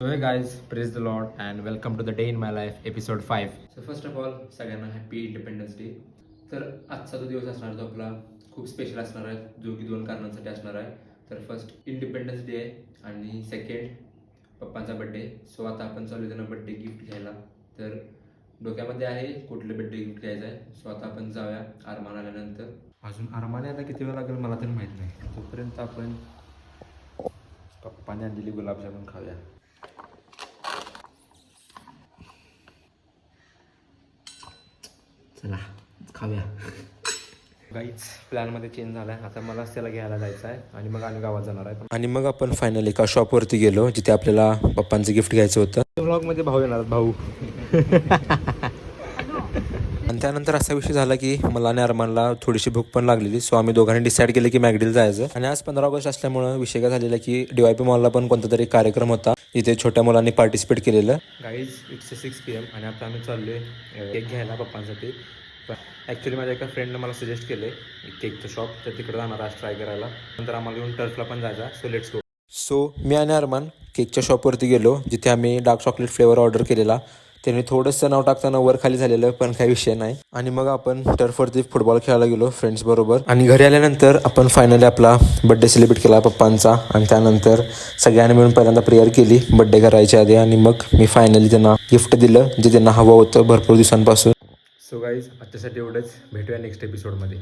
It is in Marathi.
So hey guys, praise the Lord and welcome to the Day in My Life episode 5. So first of all, सगळ्यांना हॅपी इंडिपेंडन्स डे. तर आजचा जो दिवस असणार तो आपला खूप स्पेशल असणार आहे, जो की दोन कारणांसाठी असणार आहे. तर फर्स्ट इंडिपेंडन्स डे आहे आणि सेकंड पप्पांचा बड्डे. सो आता आपण चालू त्यांना बड्डे गिफ्ट घ्यायला. तर डोक्यामध्ये आहे कुठलं बड्डे गिफ्ट घ्यायचं आहे. सो आता आपण जाऊया आरमान आल्यानंतर. अजून आरमान यायला किती वेळ लागेल मला तर माहीत नाही. तोपर्यंत आपण पप्पाने आणलेली गुलाबजामुन खाऊया. चला खाऊया. गाईच प्लॅनमध्ये चेंज झाला आहे. आता मलाच त्याला घ्यायला जायचं आहे आणि मग आम्ही गावात जाणार आहे. आणि मग आपण फायनली एका शॉपवरती गेलो जिथे आपल्याला पप्पांचं गिफ्ट घ्यायचं होतं. ब्लॉगमध्ये भाऊ येणार भाऊ. आणि त्यानंतर असा विषय झाला की मला आणि अरमानला थोडीशी भूक पण लागलेली. सो आम्ही दोघांनी डिसाईड केलं की मॅगडीला जायचं. आणि आज 15 ऑगस्ट असल्यामुळं विषय काय झालेला की DYP मॉलला पण कोणता तरी कार्यक्रम होता जिथे छोट्या मुलांनी पार्टिसिपेट केलेलं. गाईज इट्स 6 PM आणि आता आम्ही चाललोय केक घ्यायला पप्पांसाठी. ॲक्च्युली माझ्या एका फ्रेंडनं मला सजेस्ट केलं केकचं शॉप, तर तिकडे जाणार आज ट्राय करायला. नंतर आम्हाला येऊन टर्फला पण जायचा. So let's go. सो मी आणि अरमान केकच्या शॉपवरती गेलो जिथे आम्ही डार्क चॉकलेट फ्लेवर ऑर्डर केलेला. त्यांनी थोडंसं नाव टाकताना वर खाली झालेलं, पण काही विषय नाही. आणि मग आपण टर्फवरती फुटबॉल खेळायला गेलो फ्रेंड्स बरोबर. आणि घरी आल्यानंतर आपण फायनली आपला बड्डे सेलिब्रेट केला पप्पांचा. आणि त्यानंतर सगळ्यांनी मिळून पहिल्यांदा प्रेयर केली बड्डे करायच्या आधी. आणि मग मी फायनली त्यांना गिफ्ट दिलं जे त्यांना हवं होतं भरपूर दिवसांपासून. सो गाईज आजच्यासाठी एवढंच. भेटूया नेक्स्ट एपिसोडमध्ये.